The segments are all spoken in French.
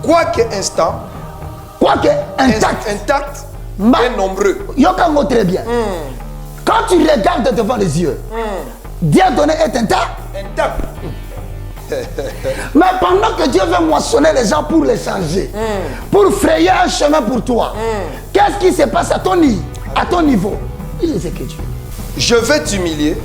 Quoique instant, quoique intact et nombreux. Yokango très bien. Quand tu regardes devant les yeux, Dieu donné est intact. Mais pendant que Dieu veut moissonner les gens pour les changer, pour frayer un chemin pour toi, qu'est-ce qui se passe à ton niveau? Il les Écritures. Je vais t'humilier.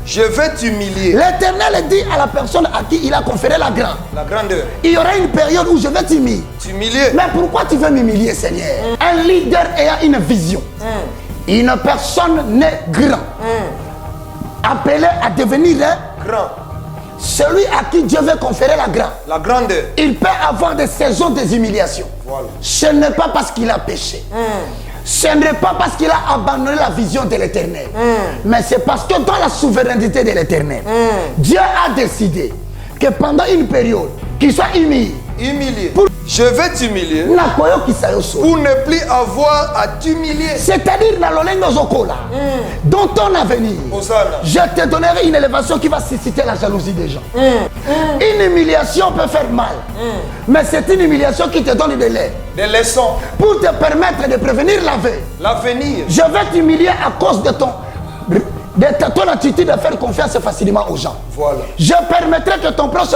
Je vais t'humilier. L'Éternel dit à la personne à qui il a conféré la grandeur. Il y aura une période où je vais t'humilier. Mais pourquoi tu veux m'humilier, Seigneur? Un leader ayant une vision. Une personne née grand. Appelée à devenir grand. Celui à qui Dieu veut conférer la grandeur. Il peut avoir des saisons des humiliations. Voilà. Ce n'est pas parce qu'il a péché. Ce n'est pas parce qu'il a abandonné la vision de l'Éternel. Mais c'est parce que dans la souveraineté de l'Éternel, Dieu a décidé que pendant une période, qu'il soit humilié. Je vais t'humilier pour ne plus avoir à t'humilier. C'est-à-dire dans l'olengo zokola, dans ton avenir, je te donnerai une élévation qui va susciter la jalousie des gens. Une humiliation peut faire mal, mais c'est une humiliation qui te donne des leçons pour te permettre de prévenir l'avenir. Je vais t'humilier à cause de ton attitude de faire confiance facilement aux gens. Voilà. Je permettrai que ton proche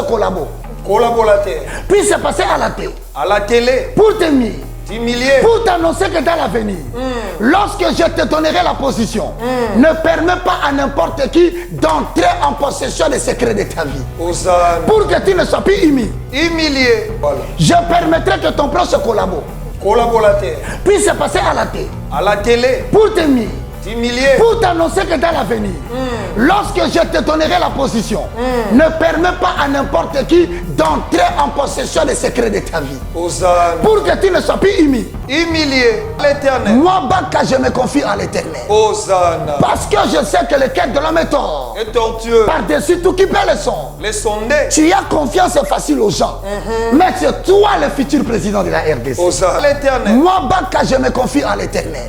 collaborateur puisse passer à la télé pour t'humilier, pour t'annoncer que dans l'avenir, lorsque je te donnerai la position, ne permets pas à n'importe qui d'entrer en possession des secrets de ta vie. Pour que tu ne sois plus humilié. Voilà. Je permettrai que ton proche collaborateur puisse passer à la télé pour t'humilier. Pour t'annoncer que dans l'avenir, lorsque je te donnerai la position, ne permets pas à n'importe qui d'entrer en possession des secrets de ta vie. Pour que tu ne sois plus humilié. L'Éternel. Moi, Baka, je me confie à l'Éternel. Parce que je sais que le cœur de l'homme est tortueux. Par-dessus tout, qui peut les sonder. Tu as confiance facile aux gens. Mais c'est toi le futur président de la RDC. L'Éternel. Moi, Baka, je me confie à l'Éternel.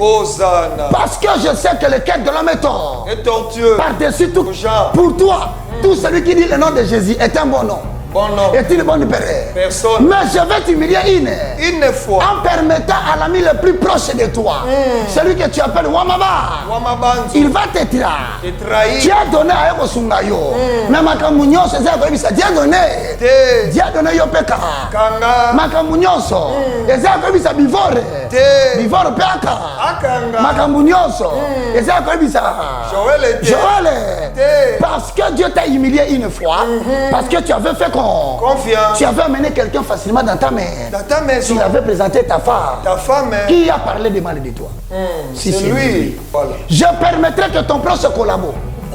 Parce que je sais que le cœur de l'homme est tortueux. Par-dessus tout, pour toi, tout celui qui dit le nom de Jésus est un bon nom. Est une bonne personne. Mais je vais t'humilier une fois en permettant à l'ami le plus proche de toi, celui que tu appelles Wamaba, il va te trahir. Tu as donné à Ekosungayo. Mais Makamunyo, c'est ça que Dieu a donné. Dieu a donné Yopeka. Makamunyoso. Et ça que ça Bivore. Bivore Peka. Makamunyoso. Et ça que ça Joël. Parce que Dieu t'a humilié une fois, parce que tu avais fait confiance. Tu avais amené quelqu'un facilement dans ta maison. Tu avais présenté ta femme. Qui a parlé de mal de toi? C'est lui. Voilà. Je permettrai que ton proche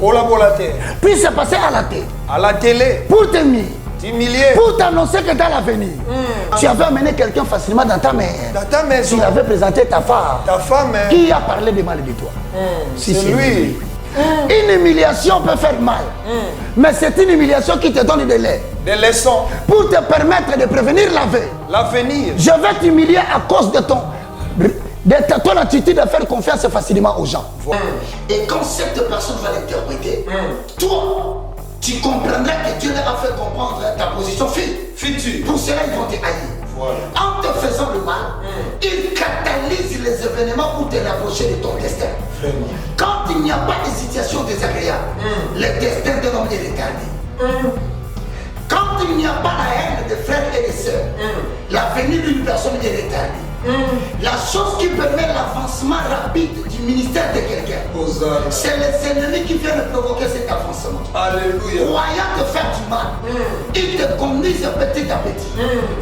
collaborateur puisse passer à la télé pour t'humilier, pour t'annoncer que dans l'avenir, tu avais amené quelqu'un facilement dans ta maison. Tu avais présenté ta femme. Qui a parlé de mal de toi? C'est lui. Une humiliation peut faire mal, mais c'est une humiliation qui te donne des leçons pour te permettre de prévenir l'avenir. Je vais t'humilier à cause de ton attitude de faire confiance facilement aux gens. Et quand cette personne va l'interpréter, toi, tu comprendras que Dieu leur a fait comprendre ta position future. Pour cela, ils vont te haïr. Voilà. En te faisant le mal, il catalyse les événements pour te rapprocher de ton destin. Vraiment. Quand il n'y a pas de situation désagréable, le destin de l'homme est retardé. Quand il n'y a pas la haine des frères et des sœurs, l'avenir d'une personne est retardé. La chose qui permet l'avancement rapide du ministère de quelqu'un, c'est les ennemis qui viennent provoquer cet avancement. Alléluia. Croyant te faire du mal, ils te conduisent petit à petit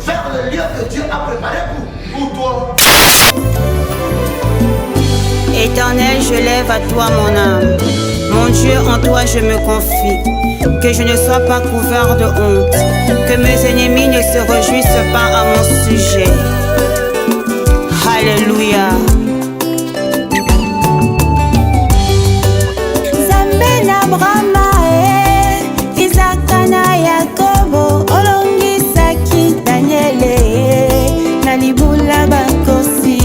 vers le lieu que Dieu a préparé pour toi. Éternel, je lève à toi mon âme. Mon Dieu, en toi je me confie. Que je ne sois pas couvert de honte. Que mes ennemis ne se réjouissent pas à mon sujet. Alléluia. Zambe na Brahma Isaac na Yakobo olongisaki Daniel na libula bakosi.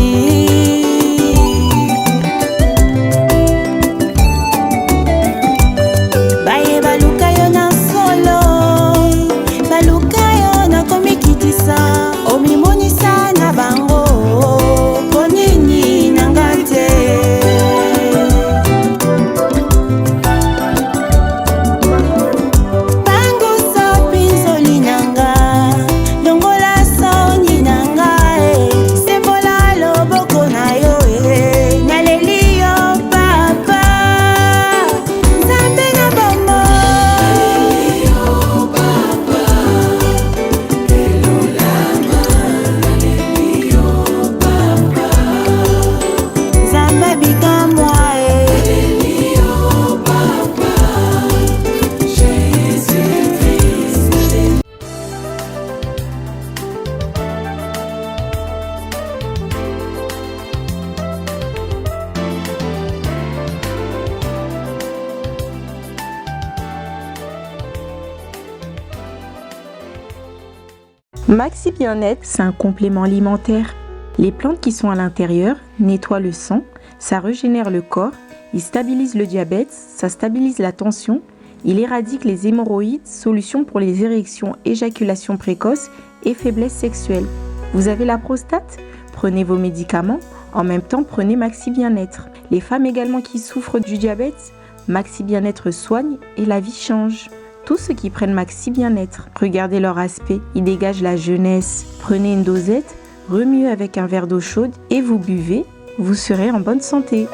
Maxi Bien-être, c'est un complément alimentaire. Les plantes qui sont à l'intérieur nettoient le sang, ça régénère le corps, il stabilise le diabète, ça stabilise la tension, il éradique les hémorroïdes, solution pour les érections, éjaculation précoce et faiblesse sexuelle. Vous avez la prostate? Prenez vos médicaments, en même temps prenez Maxi Bien-être. Les femmes également qui souffrent du diabète, Maxi Bien-être soigne et la vie change. Tous ceux qui prennent Maxi Bien-être, regardez leur aspect, ils dégagent la jeunesse. Prenez une dosette, remuez avec un verre d'eau chaude et vous buvez, vous serez en bonne santé.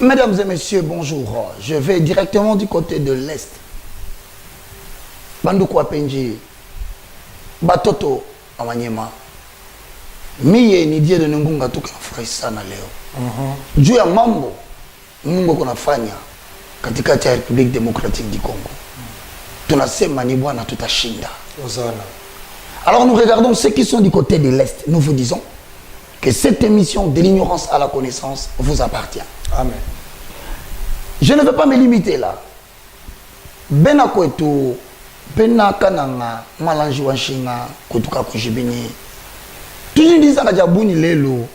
Mesdames et messieurs, bonjour. Je vais directement du côté de l'Est. Bandouko Apenji, Batoto Amanyema, Miye ni dia de Nungunga tuka nafurahi sana leo. Juu ya mambo Mungu kunafanya katikati ya République démocratique du Congo. Tunasema ni bwana tutashinda. Alors nous regardons ceux qui sont du côté de l'Est. Nous vous disons que cette émission de l'ignorance à la connaissance vous appartient. Amen. Je ne vais pas me limiter là. Benako etu pena kananga malanji wanshinga kutuka kujibini. Toujours disant que jabuni lelo.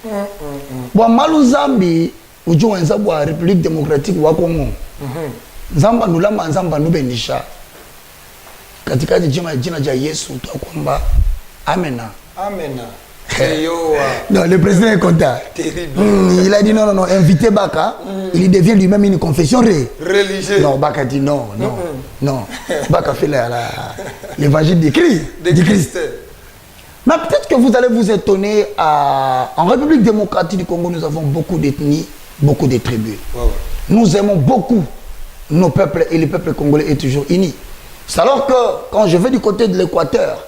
Bwa malu Zambi ujo wenza bwa République démocratique wa Congo. Nzamba nulama nzamba nubenisha. Katika jina ja Yesu twakwamba amena. Amena. Non, le président est content. Terrible. Il a dit non, non, non, invité Baka, il devient lui-même une confession religieuse. Non, Baka dit non, non, non. Baka fait l'évangile du Christ. Mais peut-être que vous allez vous étonner, en République démocratique du Congo, nous avons beaucoup d'ethnies, beaucoup de tribus. Nous aimons beaucoup nos peuples et le peuple congolais est toujours uni. C'est alors que quand je vais du côté de l'Équateur,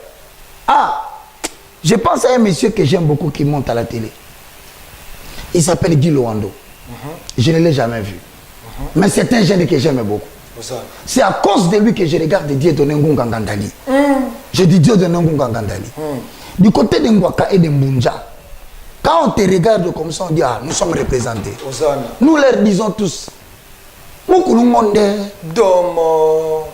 je pense à un monsieur que j'aime beaucoup qui monte à la télé. Il s'appelle Guy Loando. Je ne l'ai jamais vu. Mais c'est un jeune que j'aime beaucoup. C'est à cause de lui que je regarde Dieudonné Ngunga Ngandali. Je dis Dieudonné Ngunga Ngandali. Du côté de Ngwaka et de Mbunja, quand on te regarde comme ça, on dit nous sommes représentés. Nous leur disons tous Moukoulou Domo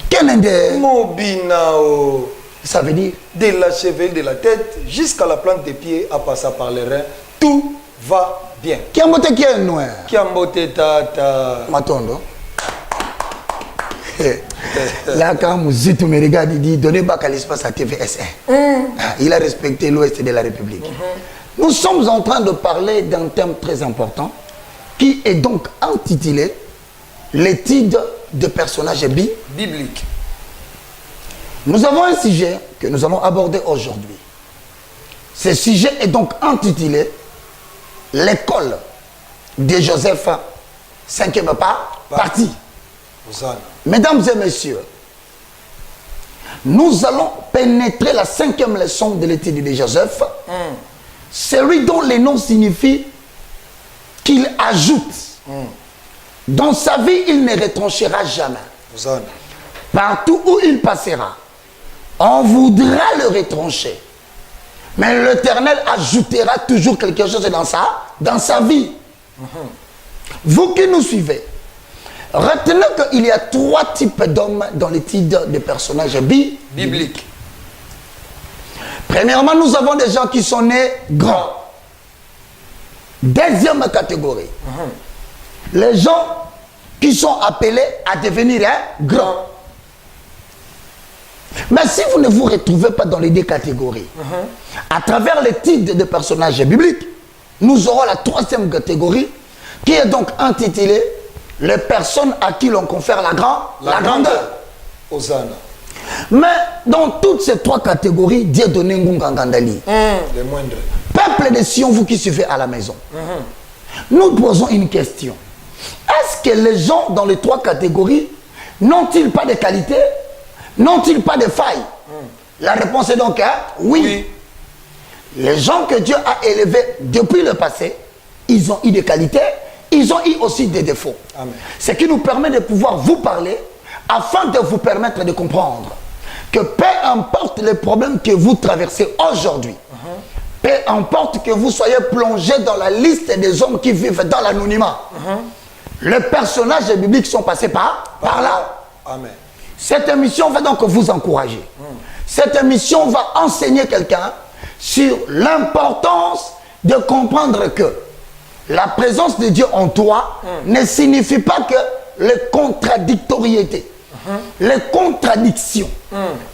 Kenende Mobinao. Ça veut dire de la cheville de la tête jusqu'à la plante des pieds, à passer par les reins, tout va bien. Qui a monté qui est noir? Qui a monté tata? Matondo. Là, quand Mouzitou me regarde, il dit donnez bac à l'espace à TVS1. Il a respecté l'Ouest de la République. Nous sommes en train de parler d'un thème très important qui est donc intitulé l'étude de personnages bibliques. Nous avons un sujet que nous allons aborder aujourd'hui. Ce sujet est donc intitulé l'école de Joseph, 5e partie. Mesdames et messieurs, nous allons pénétrer la 5e leçon de l'étude de Joseph, celui dont le nom signifie qu'il ajoute. Dans sa vie, il ne retranchera jamais. Partout où il passera, on voudra le retrancher. Mais l'Éternel ajoutera toujours quelque chose dans sa vie. Vous qui nous suivez, retenez qu'il y a 3 types d'hommes dans l'étude des personnages bibliques. Premièrement, nous avons des gens qui sont nés grands. Deuxième catégorie, les gens qui sont appelés à devenir grands. Mais si vous ne vous retrouvez pas dans les 2 catégories, à travers l'étude des personnages bibliques, nous aurons la 3e catégorie qui est donc intitulée les personnes à qui l'on confère la grandeur. Hosanna. Mais dans toutes ces 3 catégories, Dieudonné Ngunga Ngandali, les moindres. Peuple de Sion, vous qui suivez à la maison, nous posons une question. Est-ce que les gens dans les 3 catégories n'ont-ils pas de qualité? N'ont-ils pas de failles? La réponse est donc oui. Les gens que Dieu a élevés depuis le passé, ils ont eu des qualités, ils ont eu aussi des défauts. Amen. Ce qui nous permet de pouvoir vous parler afin de vous permettre de comprendre que peu importe les problèmes que vous traversez aujourd'hui, peu importe que vous soyez plongé dans la liste des hommes qui vivent dans l'anonymat, les personnages bibliques sont passés par là. Amen. Cette émission va donc vous encourager. Cette émission va enseigner quelqu'un sur l'importance de comprendre que la présence de Dieu en toi ne signifie pas que les contradictoriétés, les contradictions,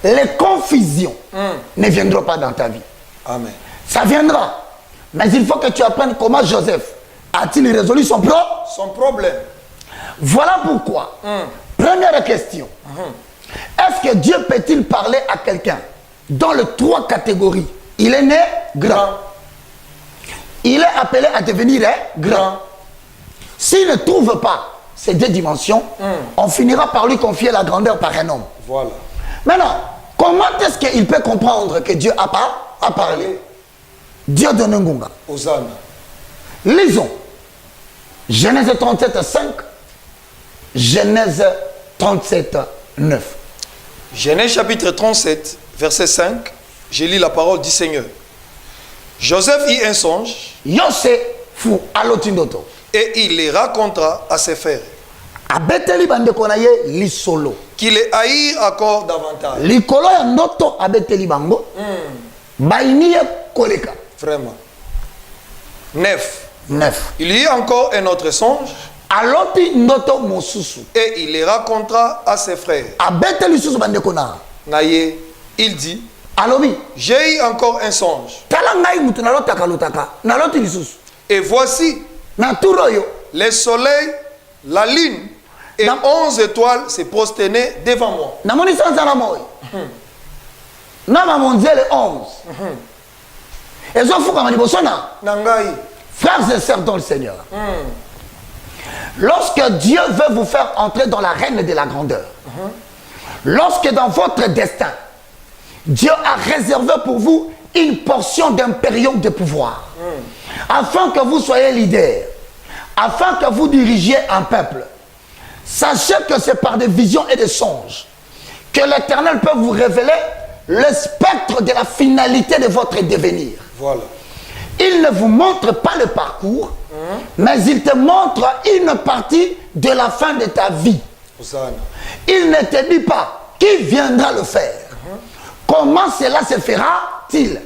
les confusions ne viendront pas dans ta vie. Amen. Ça viendra. Mais il faut que tu apprennes comment Joseph a-t-il résolu son problème. Voilà pourquoi. Première question. Est-ce que Dieu peut-il parler à quelqu'un dans les 3 catégories? Il est né grand. Il est appelé à devenir grand. S'il ne trouve pas ces 2 dimensions, on finira par lui confier la grandeur par un homme. Voilà. Maintenant, comment est-ce qu'il peut comprendre que Dieu a parlé? Dieu donne un gunga. Hosanna. Lisons. Genèse 37, 5. Genèse 37, 9. Genèse chapitre 37, verset 5. Je lis la parole du Seigneur. Joseph eut un songe. Yosef fou alotindoto. Et il les racontera à ses frères. Abeteli bandeko na ye lisolo. Qui les haïrent encore davantage. Likolo ya ndoto abeteli bango. Baini ye koleka. Vraiment. 9. Il y eut encore un autre songe. Aloti ndoto mosusu. Et il les racontera à ses frères. Abeteli susu bandeko na. Naye, il dit. Alobi. J'ai eu encore un songe. Tala ngai mutu nalotaka lotaka. Naloti lisusu. Et voici. Les soleils, la lune et 11 étoiles se prosternaient devant moi. Namoni sanza na moi. Nama mondial les 11. Et zo fuka maniboso na. Nangai. Frères et sœurs dans le Seigneur. Lorsque Dieu veut vous faire entrer dans la reine de la grandeur, lorsque dans votre destin, Dieu a réservé pour vous une portion d'un période de pouvoir, afin que vous soyez leader, afin que vous dirigiez un peuple. Sachez que c'est par des visions et des songes que l'Éternel peut vous révéler le spectre de la finalité de votre devenir. Voilà. Il ne vous montre pas le parcours, mais il te montre une partie de la fin de ta vie. Il ne te dit pas qui viendra le faire. Comment cela se fera-t-il?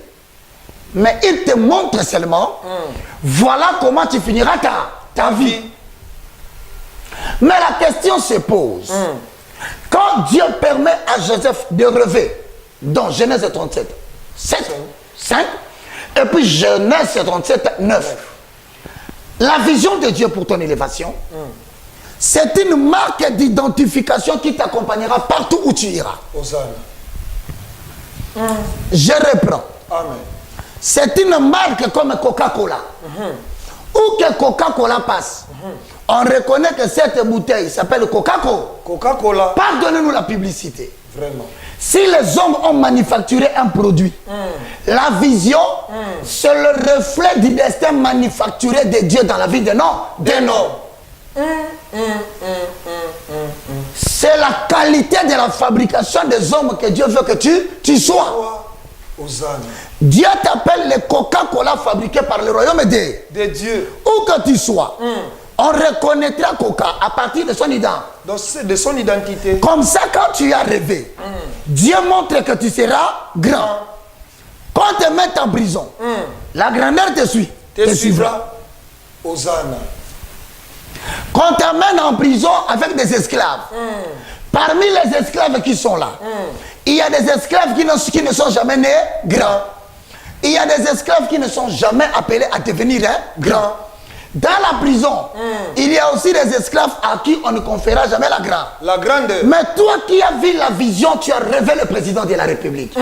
Mais il te montre seulement, voilà comment tu finiras ta vie. Mais la question se pose, quand Dieu permet à Joseph de rêver, dans Genèse 37, 7, 5, et puis Genèse 37, 9, la vision de Dieu pour ton élévation, c'est une marque d'identification qui t'accompagnera partout où tu iras. Je reprends. Amen. C'est une marque comme Coca-Cola. Où que Coca-Cola passe, on reconnaît que cette bouteille s'appelle Coca-Cola. Pardonnez-nous la publicité. Vraiment. Si les hommes ont manufacturé un produit, la vision, c'est le reflet du destin manufacturé de Dieu dans la vie d'un homme. C'est la qualité de la fabrication des hommes que Dieu veut que tu sois. Dieu t'appelle les Coca-Cola fabriqués par le royaume de Dieu. Où que tu sois, on reconnaîtra Coca à partir de son identité. Comme ça, quand tu as rêvé, Dieu montre que tu seras grand. Quand on te met en prison, la grandeur te suivra. Hosanna. Quand on t'amène en prison avec des esclaves, parmi les esclaves qui sont là, il y a des esclaves qui ne sont jamais nés grands. Il y a des esclaves qui ne sont jamais appelés à devenir grands. Dans la prison, il y a aussi des esclaves à qui on ne conférera jamais la grandeur. Mais toi qui as vu la vision, tu as rêvé le président de la République.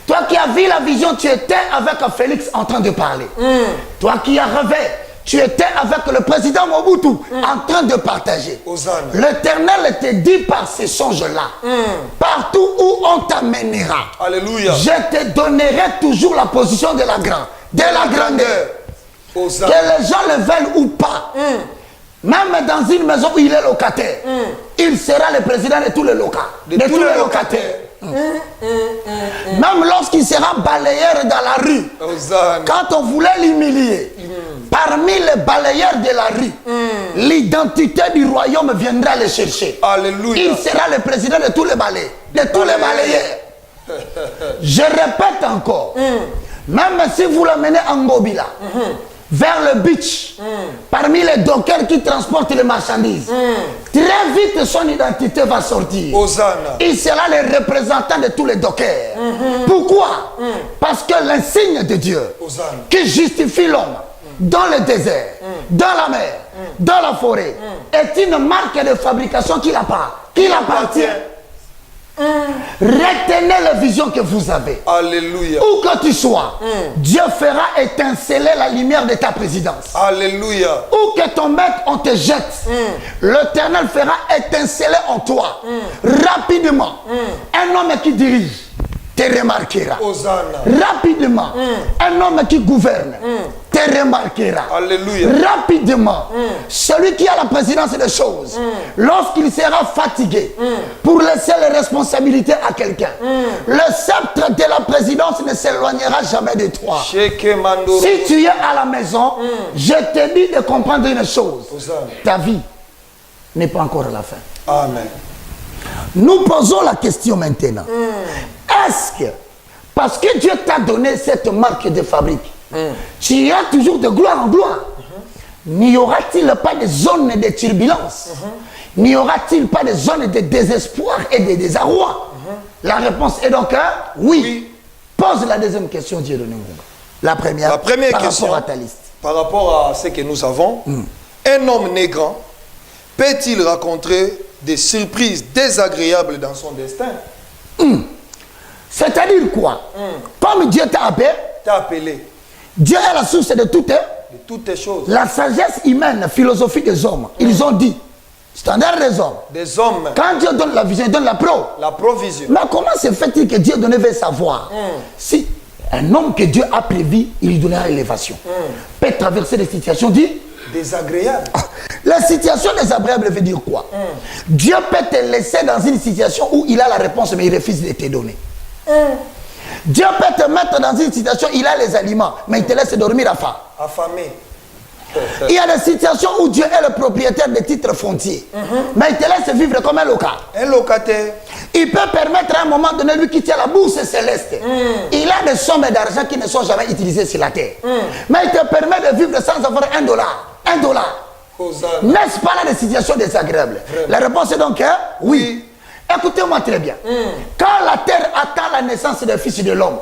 Toi qui as vu la vision, tu étais avec Félix en train de parler. Toi qui as rêvé, tu étais avec le président Mobutu en train de partager. L'Éternel te dit par ces songes-là, partout où on t'amènera, Alléluia. Je te donnerai toujours la position de la grandeur. Que les gens le veulent ou pas, même dans une maison où il est locataire, il sera le président de tous les locataires. Même lorsqu'il sera balayeur dans la rue, quand on voulait l'humilier, parmi les balayeurs de la rue, l'identité du royaume viendra le chercher. Alléluia. Il sera le président de tous les balayés, de tous les balayeurs. Je répète encore, même si vous l'amenez en Ngobila, vers le beach, parmi les dockers qui transportent les marchandises, très vite son identité va sortir. Hosanna. Il sera le représentant de tous les dockers. Pourquoi? Parce que l'insigne de Dieu qui justifie l'homme dans le désert, dans la mer, dans la forêt, est une marque de fabrication qu'il appartient. Retenez la vision que vous avez. Alléluia. Où que tu sois, Dieu fera étinceler la lumière de ta présidence. Alléluia. Où que ton maître on te jette, l'Éternel fera étinceler en toi rapidement. Un homme qui dirige te remarquera. Hosanna. Rapidement, un homme qui gouverne te remarquera. Alléluia. Rapidement, celui qui a la présidence des choses, lorsqu'il sera fatigué pour laisser les responsabilités à quelqu'un, le sceptre de la présidence ne s'éloignera jamais de toi. Si tu es à la maison, je te dis de comprendre une chose. Ta vie n'est pas encore à la fin. Amen. Nous posons la question maintenant. Est-ce que, parce que Dieu t'a donné cette marque de fabrique, tu iras toujours de gloire en gloire? N'y aura-t-il pas de zone de turbulence? N'y aura-t-il pas de zone de désespoir et de désarroi? La réponse est donc oui. Pose la deuxième question, Dieu de nous. La première par question, rapport à ta liste. Par rapport à ce que nous avons, un homme né grand peut-il rencontrer des surprises désagréables dans son destin? C'est-à-dire quoi? Comme Dieu t'a appelé, Dieu est la source de toutes les choses. La sagesse humaine, philosophie des hommes, ils ont dit, standard des hommes, quand Dieu donne la vision, il donne la provision. Mais comment se fait-il que Dieu devait savoir si un homme que Dieu a prévu, il lui donnera l'élévation, peut traverser des situations désagréables? La situation désagréable veut dire quoi? Dieu peut te laisser dans une situation où il a la réponse mais il refuse de te donner. Dieu peut te mettre dans une situation où il a les aliments mais il te laisse dormir affamé. Il y a des situations où Dieu est le propriétaire des titres fonciers mais il te laisse vivre comme un locataire. Il peut permettre à un moment donné, lui qui tient la bourse céleste, il a des sommes d'argent qui ne sont jamais utilisées sur la terre, mais il te permet de vivre sans avoir $1. N'est-ce pas là des situations désagréables? La réponse est donc oui. Écoutez-moi très bien. Quand la terre attend la naissance des fils de l'homme,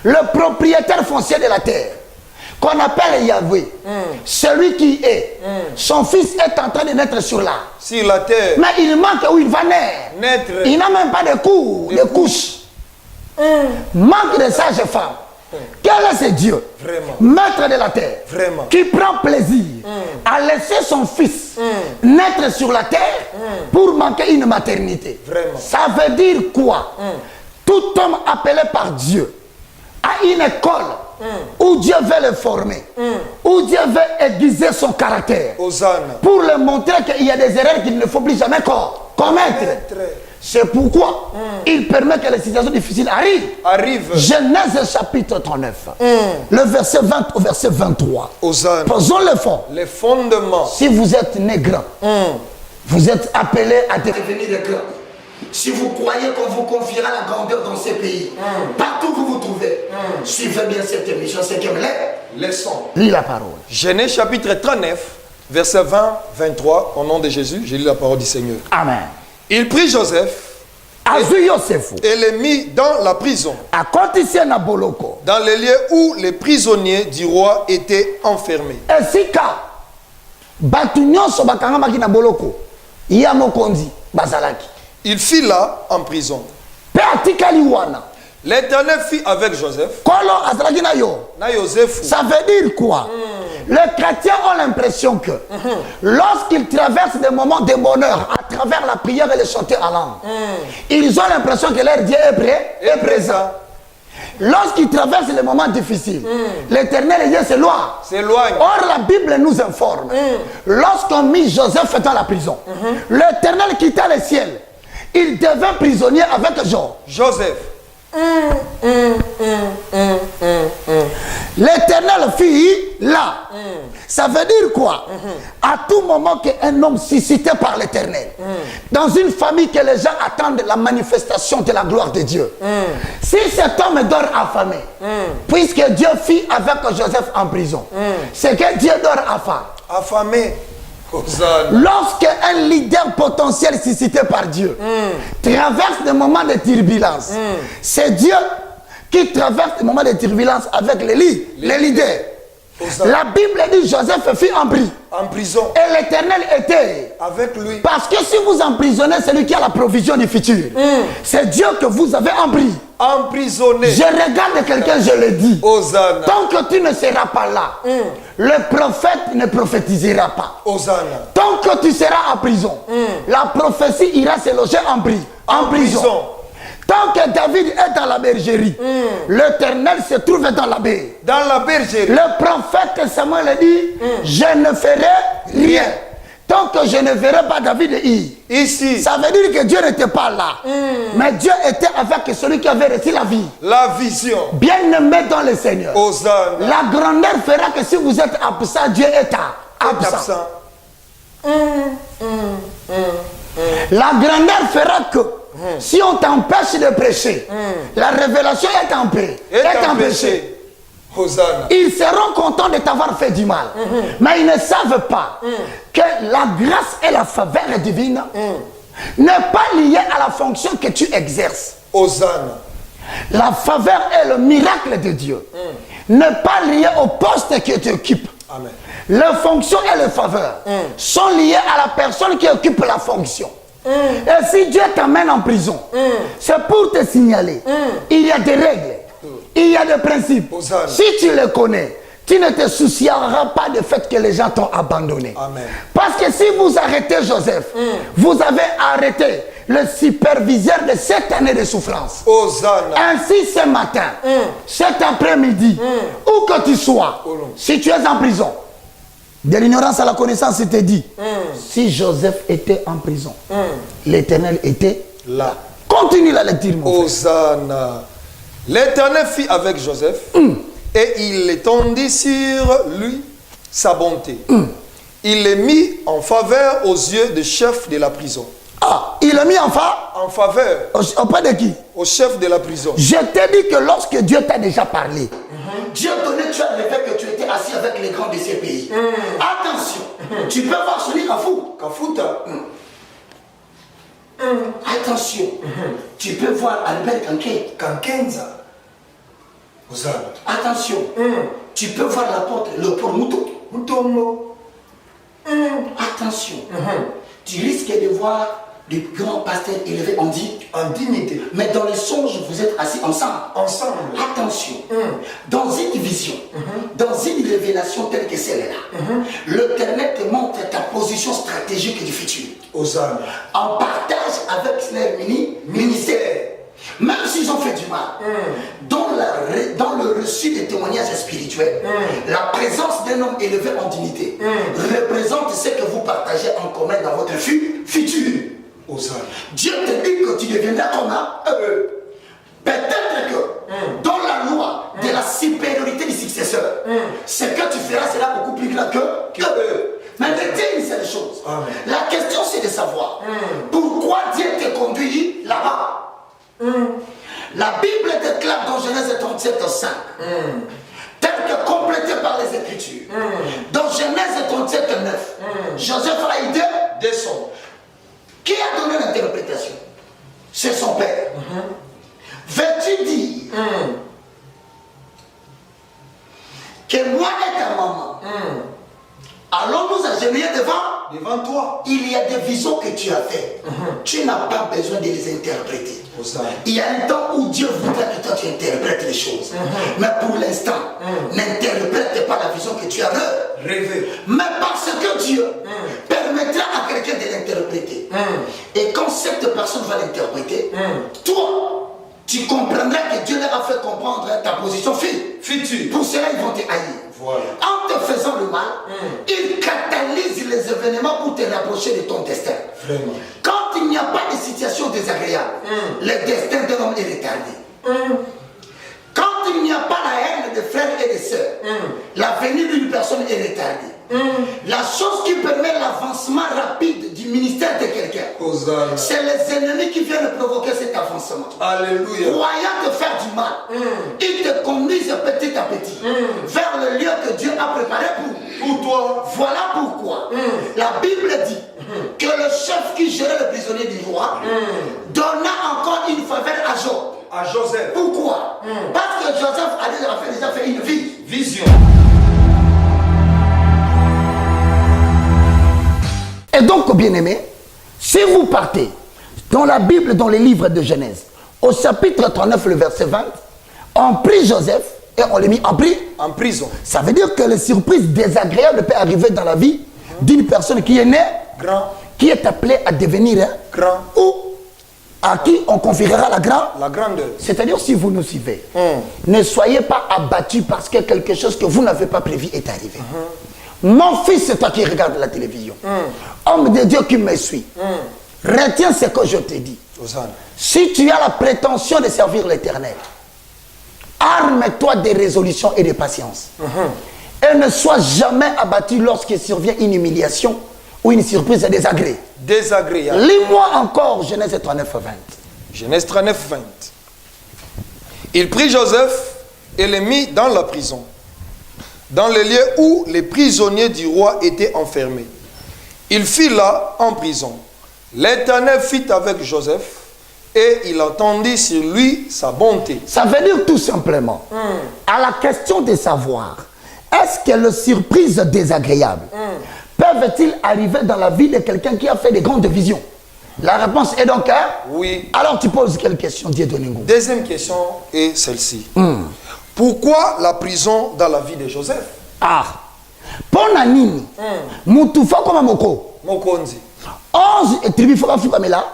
le propriétaire foncier de la terre, qu'on appelle Yahweh, celui qui est, son fils est en train de naître sur la terre. Mais il manque où il va naître. Il n'a même pas de couche. Manque de sages femmes. Quel est ce Dieu, maître de la terre, qui prend plaisir à laisser son fils naître sur la terre pour manquer une maternité? Ça veut dire quoi? Tout homme appelé par Dieu à une école où Dieu veut le former, où Dieu veut aiguiser son caractère, pour lui montrer qu'il y a des erreurs qu'il ne faut plus jamais commettre. C'est pourquoi il permet que les situations difficiles arrivent. Genèse chapitre 39, le verset 20 au verset 23. Posons le fond. Les fondements. Si vous êtes né grand, vous êtes appelé à devenir grand. Si vous croyez qu'on vous confiera la grandeur dans ces pays, partout où vous vous trouvez, suivez bien cette émission, c'est comme les leçons. Lis la parole. Genèse chapitre 39, verset 20-23, au nom de Jésus, j'ai lu la parole du Seigneur. Amen. Il prit Joseph et le mit dans la prison, dans les lieux où les prisonniers du roi étaient enfermés. Il fit là en prison. L'Éternel fit avec Joseph. Ça veut dire quoi? Les chrétiens ont l'impression que lorsqu'ils traversent des moments de bonheur à travers la prière et le chanter en langue, ils ont l'impression que leur Dieu est présent. Lorsqu'ils traversent les moments difficiles, l'Éternel Dieu s'éloigne. Or la Bible nous informe, lorsqu'on mit Joseph dans la prison, l'Éternel quitta le ciel. Il devint prisonnier avec Joseph. L'Éternel fit là. Ça veut dire quoi? À tout moment qu'un homme suscité par l'Éternel, dans une famille que les gens attendent la manifestation de la gloire de Dieu, si cet homme dort affamé, puisque Dieu fit avec Joseph en prison, c'est que Dieu dort affamé. Lorsque un leader potentiel suscité par Dieu traverse des moments de turbulence, c'est Dieu qui traverse des moments de turbulence avec les leaders. La Bible dit Joseph fut en prison. Et l'Éternel était avec lui. Parce que si vous emprisonnez celui qui a la provision du futur, c'est Dieu que vous avez emprisonné. Je regarde quelqu'un, je le dis. Hosanna. Tant que tu ne seras pas là, le prophète ne prophétisera pas. Hosanna. Tant que tu seras en prison, la prophétie ira se loger en prison. Tant que David est dans la bergerie, l'Éternel se trouve dans la baie. Dans la bergerie. Le prophète Samuel dit, je ne ferai rien. Tant que je ne verrai pas David ici. Ça veut dire que Dieu n'était pas là. Mais Dieu était avec celui qui avait reçu la vie. La vision. Bien-aimé dans le Seigneur. Hosanna. La grandeur fera que si vous êtes absent, Dieu est absent. La grandeur fera que si on t'empêche de prêcher, la révélation est empêchée. Hosanna. Ils seront contents de t'avoir fait du mal. Mais ils ne savent pas que la grâce et la faveur divine n'est pas liée à la fonction que tu exerces. Hosanna. La faveur et le miracle de Dieu n'est pas lié au poste que tu occupes. Amen. Les fonctions et les faveurs sont liées à la personne qui occupe la fonction. Et si Dieu t'amène en prison, c'est pour te signaler. Il y a des règles, il y a des principes. Hosanna. Si tu les connais, tu ne te soucieras pas du fait que les gens t'ont abandonné. Amen. Parce que si vous arrêtez Joseph, vous avez arrêté le superviseur de 7 années de souffrance. Hosanna. Ainsi ce matin, cet après-midi, où que tu sois, si tu es en prison, de l'ignorance à la connaissance, il te dit, si Joseph était en prison, l'Éternel était là. Continue la lecture, mon frère. Hosanna. L'Éternel fit avec Joseph et il étendit sur lui sa bonté. Il les mit en faveur aux yeux du chef de la prison. Ah, il l'a mis en faveur. Auprès de qui? Au chef de la prison. Je t'ai dit que lorsque Dieu t'a déjà parlé, Dieu donnait, tu as le fait que tu étais assis avec les grands de ces pays. Attention, tu peux voir celui Kafuta. Attention, tu peux voir Albert Kankenza. Hosanna. Attention, tu peux voir la porte, le port Mutombo. Attention, tu risques de voir les grands pasteurs élevés en dignité. Mais dans les songes, vous êtes assis ensemble. Attention, dans une vision, dans une révélation telle que celle-là, l'Éternel te montre ta position stratégique du futur. Hosanna. En partage avec leur ministère. Même s'ils ont fait du mal, dans le reçu des témoignages spirituels, la présence d'un homme élevé en dignité représente ce que vous partagez en commun dans votre futur. Hosanna. Dieu te dit que tu deviendras comme eux. Peut-être que dans la loi de la supériorité du successeur, ce que tu feras sera beaucoup plus grand que eux. Mais retiens une seule chose. La question c'est de savoir pourquoi Dieu te conduit là-bas. La Bible déclare dans Genèse 37:5, tel que complété par les Écritures. Dans Genèse 37:9, Joseph a eu deux sons. Qui a donné l'interprétation? C'est son père. Veux-tu dire que moi et ta maman allons-nous agenouiller devant toi? Il y a des visions que tu as faites. Tu n'as pas besoin de les interpréter. Il y a un temps où Dieu voudrait que toi tu interprètes les choses. Mais pour l'instant, n'interprète pas la vision que tu as rêvé. Mais parce que Dieu permettra à quelqu'un de l'interpréter. Et quand cette personne va l'interpréter, toi, tu comprendras que Dieu leur a fait comprendre ta position future. Pour cela, ils vont te haïr. Voilà. En te faisant le mal, il catalyse les événements pour te rapprocher de ton destin. Vraiment. Quand il n'y a pas de situation désagréable, le destin de l'homme est retardé. Quand il n'y a pas la haine de frères et de sœurs, la venue d'une personne est retardée. La chose qui permet l'avancement rapide du ministère de quelqu'un, c'est les ennemis qui viennent provoquer cet avancement. Alléluia. Croyant te faire du mal, ils te conduisent petit à petit vers le lieu que Dieu a préparé pour toi. Voilà pourquoi la Bible dit que le chef qui gérait le prisonnier du roi donna encore une faveur à Joseph. Pourquoi? Parce que Joseph a déjà fait une vision. Et donc, bien-aimés, si vous partez dans la Bible, dans les livres de Genèse, au chapitre 39, le verset 20, on prit Joseph et on l'a mis en prison. Ça veut dire que les surprises désagréables peuvent arriver dans la vie d'une personne qui est née, qui est appelée à devenir grand, ou à qui on confierera la grandeur. C'est-à-dire, si vous nous suivez, ne soyez pas abattus parce que quelque chose que vous n'avez pas prévu est arrivé. Mon fils, c'est toi qui regardes la télévision. Homme de Dieu qui me suit. Retiens ce que je te dis. Si tu as la prétention de servir l'Éternel, arme-toi de résolution et de patience. Et ne sois jamais abattu lorsqu'il survient une humiliation ou une surprise désagréable. Lis-moi encore Genèse 39, 20. Genèse 39, 20. Il prit Joseph et le mit dans la prison, dans le lieu où les prisonniers du roi étaient enfermés. Il fit là en prison. L'Éternel fit avec Joseph et il entendit sur lui sa bonté. Ça veut dire tout simplement, à la question de savoir, est-ce que les surprises désagréables peuvent-ils arriver dans la vie de quelqu'un qui a fait des grandes visions? La réponse est donc oui. Alors tu poses quelle question, Dieudonné-Ngou? Deuxième question est celle-ci. Pourquoi la prison dans la vie de Joseph? Pona nini mutufa koma Mokonzi 11 tribus fukamela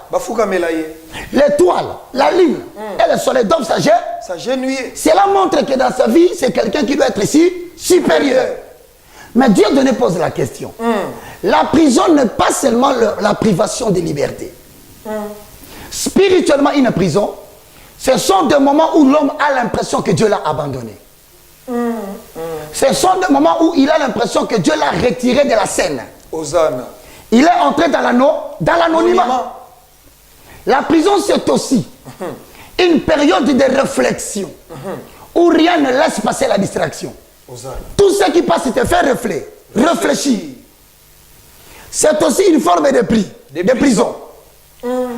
l'étoile, la lune et le soleil doivent s'agenouiller. Cela montre que dans sa vie, c'est quelqu'un qui doit être ici supérieur. Mais Dieu pose la question. La prison n'est pas seulement la privation de liberté. Spirituellement, une prison, ce sont des moments où l'homme a l'impression que Dieu l'a abandonné. Ce sont des moments où il a l'impression que Dieu l'a retiré de la scène. Hosanna. Il est entré dans l'anonymat. La prison, c'est aussi une période de réflexion où rien ne laisse passer la distraction. Hosanna. Tout ce qui passe te fait réfléchir. C'est aussi une forme de prison.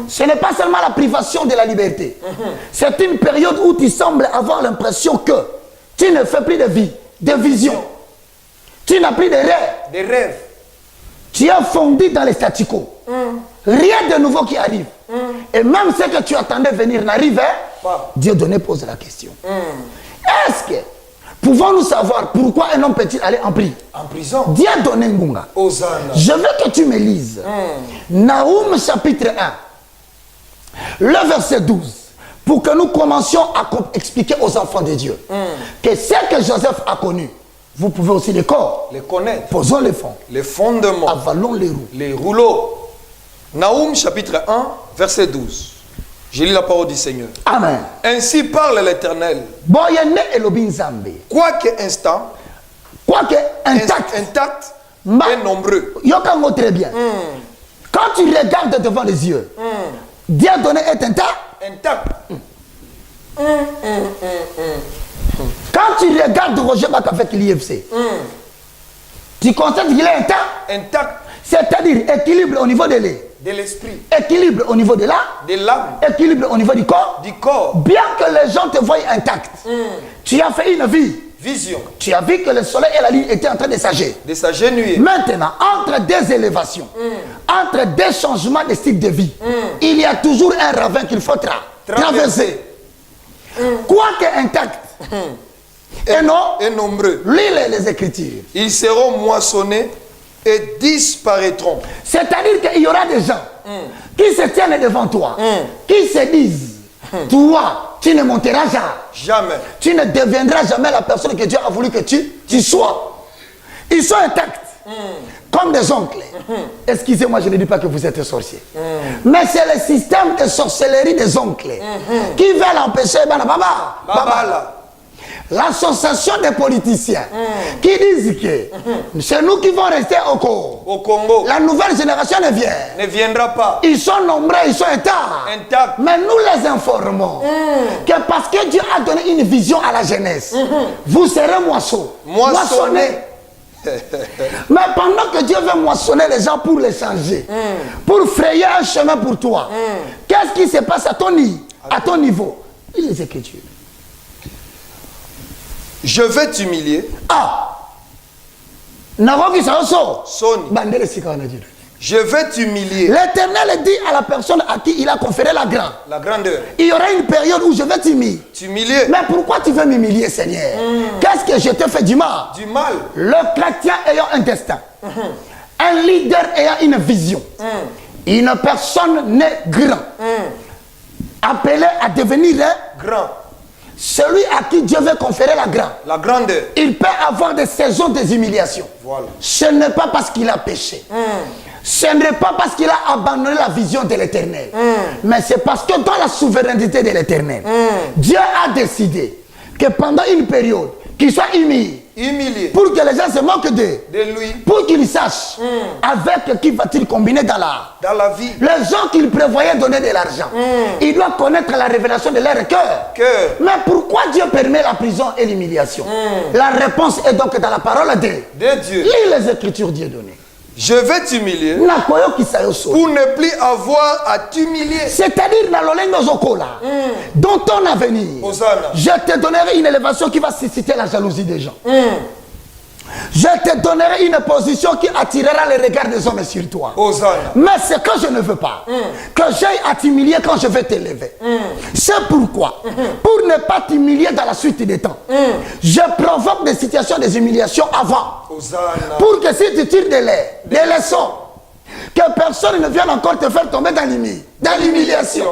Ce n'est pas seulement la privation de la liberté. C'est une période où tu sembles avoir l'impression que tu ne fais plus de vie, de vision. Tu n'as plus de rêves. Tu es fondu dans les statu quo. Rien de nouveau qui arrive. Et même ce que tu attendais venir n'arrive pas. Dieu pose la question. Est-ce que pouvons-nous savoir pourquoi un homme peut-il aller en prison? Dieudonné Ngunga. Je veux que tu me lises. Naoum chapitre 1. Le verset 12. Pour que nous commencions à expliquer aux enfants de Dieu que ce que Joseph a connu, vous pouvez aussi les connaître. Posons les fonds. Les fondements. Avalons les rouleaux. Naoum chapitre 1, verset 12. Je lis la parole du Seigneur. Amen. Ainsi parle l'Éternel. Quoique intact et nombreux. Très bien. Quand tu regardes devant les yeux, Dieudonné est intact. Quand tu regardes Roger Bak avec l'IFC, tu constates qu'il est intact. C'est-à-dire équilibre au niveau de l'esprit, équilibre au niveau de l'âme, équilibre au niveau du corps. Bien que les gens te voient intact, tu as fait une vision. Tu as vu que le soleil et la lune étaient en train de s'agenouiller. Maintenant, entre deux élévations, entre deux changements de style de vie, il y a toujours un ravin qu'il faut traverser. Quoique intact et nombreux, lis les Écritures. Ils seront moissonnés et disparaîtront. C'est-à-dire qu'il y aura des gens qui se tiennent devant toi, qui se disent, toi, tu ne monteras jamais. Tu ne deviendras jamais la personne que Dieu a voulu que tu sois. Ils sont intacts, comme des oncles. Excusez-moi, je ne dis pas que vous êtes sorcier. Mais c'est le système de sorcellerie des oncles qui veulent empêcher Baba. l'association des politiciens qui disent que c'est nous qui vont rester au Congo. La nouvelle génération ne viendra pas. Ils sont nombreux, ils sont intacts. Mais nous les informons que parce que Dieu a donné une vision à la jeunesse, vous serez moissonnés. Mais pendant que Dieu veut moissonner les gens pour les changer, pour frayer un chemin pour toi, qu'est-ce qui se passe à ton niveau? Il les Écritures. Je vais t'humilier. Je vais t'humilier. L'Éternel dit à la personne à qui il a conféré la grandeur. Il y aura une période où je vais t'humilier. Mais pourquoi tu veux m'humilier, Seigneur? Qu'est-ce que je te fais du mal? Du mal. Le chrétien ayant un destin, un leader ayant une vision, une personne née grand, appelée à devenir grand. Celui à qui Dieu veut conférer la grandeur, il peut avoir des saisons des humiliations. Voilà. Ce n'est pas parce qu'il a péché. Ce n'est pas parce qu'il a abandonné la vision de l'Éternel. Mais c'est parce que dans la souveraineté de l'Éternel, Dieu a décidé que pendant une période, qu'il soit humilié. Pour que les gens se moquent de lui. Pour qu'ils sachent avec qui va-t-il combiner dans la vie. Les gens qu'il prévoyait donner de l'argent, ils doivent connaître la révélation de leur cœur. Mais pourquoi Dieu permet la prison et l'humiliation? La réponse est donc dans la parole de Dieu. Lis les Écritures Dieu donné. Je vais t'humilier pour ne plus avoir à t'humilier. C'est-à-dire dans l'olengo zokola, dans ton avenir, je te donnerai une élévation qui va susciter la jalousie des gens. Je te donnerai une position qui attirera les regards des hommes sur toi. Mais ce que je ne veux pas, que j'aille à t'humilier quand je vais t'élever. C'est pourquoi, pour ne pas t'humilier dans la suite des temps, je provoque des situations des humiliations avant. Pour que si tu tires des leçons, que personne ne vienne encore te faire tomber dans l'humiliation.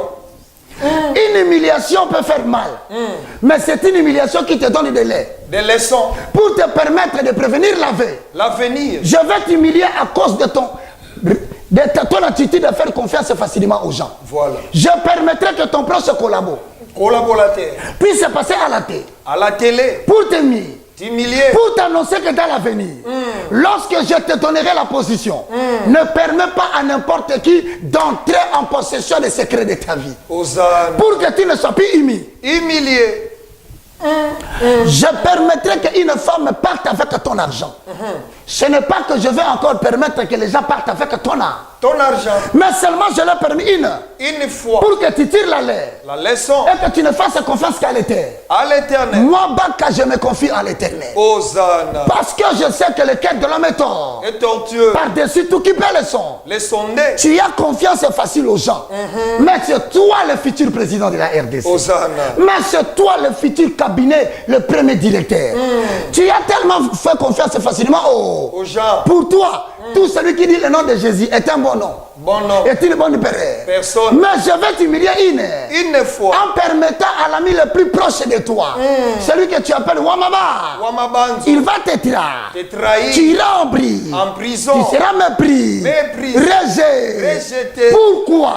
Une humiliation peut faire mal, mais c'est une humiliation qui te donne des leçons pour te permettre de prévenir l'avenir. Je vais t'humilier à cause de ton attitude de faire confiance facilement aux gens. Voilà. Je permettrai que ton proche collaborateur puisse passer à la télé pour t'humilier. Pour t'annoncer que dans l'avenir, lorsque je te donnerai la position, ne permets pas à n'importe qui d'entrer en possession des secrets de ta vie. Pour que tu ne sois plus humilié. Je permettrai qu'une femme parte avec ton argent. Ce n'est pas que je vais encore permettre que les gens partent avec ton argent. Mais seulement je leur permets une fois. Pour que tu tires la leçon. Et que tu ne fasses confiance qu'à l'Éternel. Moi, Baka, je me confie à l'Éternel. Parce que je sais que le cœur de l'homme est tortueux. Par-dessus tout qui peut les sonder. Tu as confiance facile aux gens. Mais c'est toi le futur président de la RDC. Mais c'est toi le futur cabinet, le premier directeur. Tu as tellement fait confiance facilement aux gens. Pour toi, tout celui qui dit le nom de Jésus est un bon nom. Est une bonne personne. Mais je vais t'humilier une fois en permettant à l'ami le plus proche de toi, celui que tu appelles Wamaba, il va te trahir. Tu iras en prison. Tu seras mépris. Rejeté. Pourquoi?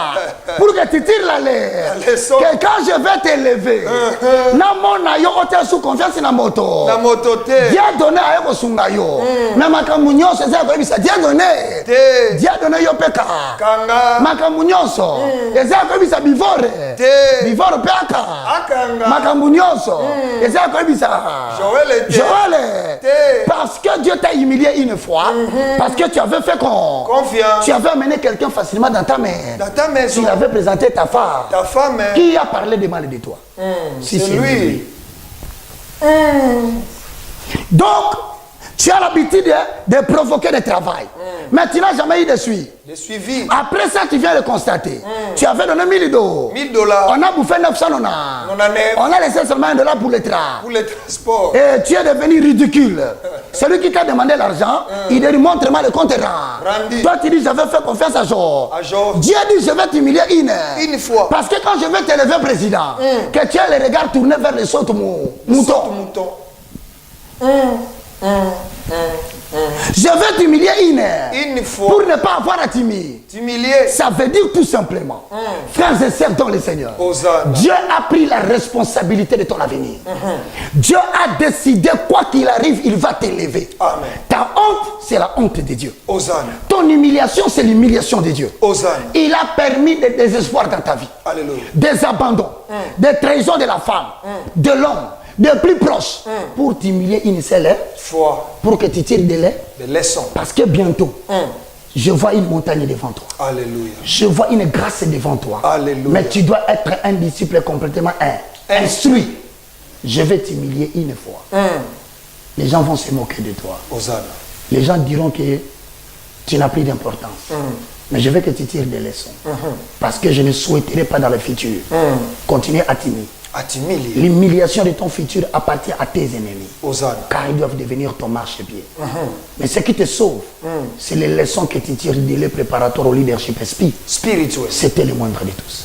Pour que tu tires la leçon. Que quand je vais t'élever, sous confiance na moto. Dieu a donné à eux Sungayo. Mais ma camunyo, c'est ça que Dieu a donné. Dieu a donné Yopeka. Makambu nyonso eza koyebisa bivore peka makambu nyonso eza koyebisa Joël parce que Dieu t'a humilié une fois parce que tu avais fait confiance, tu avais amené quelqu'un facilement dans ta maison, tu avais présenté ta femme qui a parlé de mal de toi. C'est lui. Donc tu as l'habitude de provoquer le travail. Mais tu n'as jamais eu de suivi. Après ça, tu viens le constater. Tu avais donné $1000. On a bouffé 900, on a laissé seulement $1 pour le transport. Et tu es devenu ridicule. Celui qui t'a demandé l'argent, il dit montre-moi le compte rendu. Toi, tu dis j'avais fait confiance à Joe. Dieu dit je vais t'humilier une fois. Parce que quand je vais t'élever président, que tu as les regards tournés vers les sauts moutons. Je vais t'humilier une fois. Pour ne pas avoir à t'humilier. Ça veut dire tout simplement, frères et sœurs dans le Seigneur, Dieu a pris la responsabilité de ton avenir. Dieu a décidé, quoi qu'il arrive, il va t'élever. Ta honte, c'est la honte de Dieu. Ton humiliation, c'est l'humiliation de Dieu. Il a permis des désespoirs dans ta vie. Alléluia. Des abandons, des trahisons de la femme, de l'homme, de plus proches, pour t'humilier une seule fois, pour que tu tires des leçons. Parce que bientôt, je vois une montagne devant toi. Alléluia. Je vois une grâce devant toi. Alléluia. Mais tu dois être un disciple complètement instruit. Je vais t'humilier une fois. Les gens vont se moquer de toi. Les gens diront que tu n'as plus d'importance. Mais je veux que tu tires des leçons. Parce que je ne souhaiterais pas dans le futur continuer à t'humilier. L'humiliation de ton futur appartient à tes ennemis. Car ils doivent devenir ton marchepied. Mais ce qui te sauve, c'est les leçons que tu tires de les préparatoires au leadership spirituel. C'était le moindre de tous.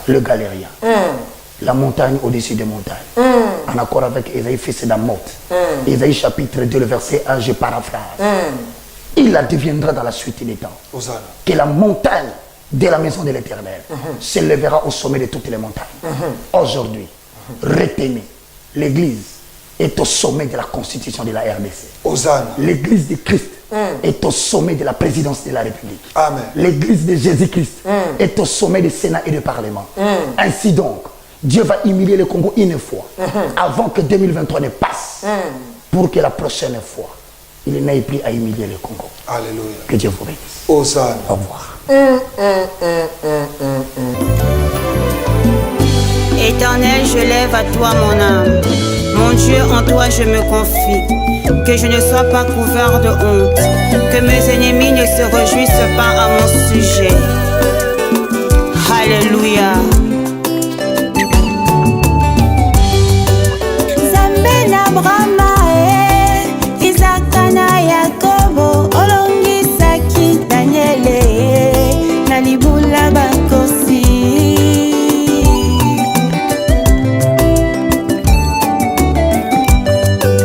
Le galérien. La montagne au-dessus des montagnes. En accord avec Ésaïe, fils d'Amoth. Ésaïe chapitre 2, le verset 1, je paraphrase. Il la deviendra dans la suite des temps. Que la montagne de la maison de l'Éternel s'élèvera au sommet de toutes les montagnes. Aujourd'hui, retenez, l'Église est au sommet de la constitution de la RDC. L'Église de Christ est au sommet de la présidence de la République. L'Église de Jésus-Christ est au sommet du Sénat et du Parlement. Ainsi donc, Dieu va humilier le Congo une fois, avant que 2023 ne passe, pour que la prochaine fois, il n'aille plus à humilier le Congo. Alléluia. Que Dieu vous bénisse. Au revoir. Éternel, je lève à toi mon âme. Mon Dieu, en toi je me confie. Que je ne sois pas couvert de honte. Que mes ennemis ne se réjouissent pas à mon sujet. Alléluia. Zambena Brahma Isaka na Yakobo olongisaki Daniele na libula bakosi.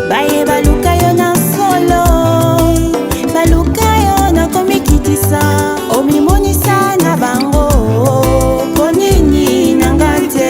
Baye baluka yo na solo, baluka yo na komikitisa, omimonisa na bango ponini nangate.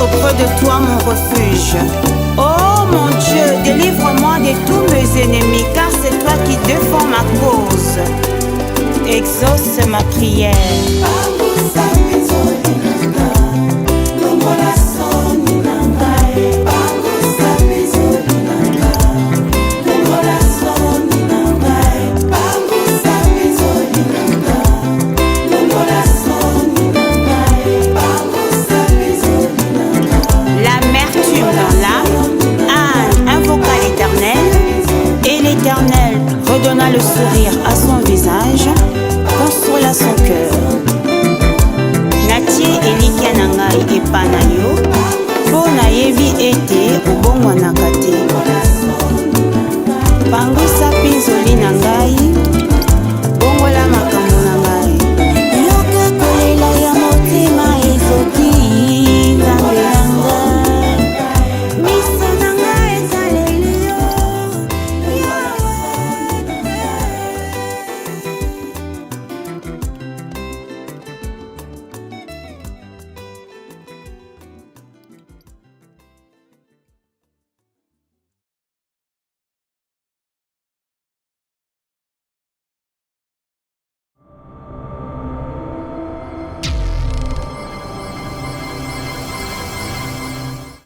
auprès de toi mon refuge. Oh mon Dieu, délivre-moi de tous mes ennemis, car c'est toi qui défends ma cause. Exauce ma prière.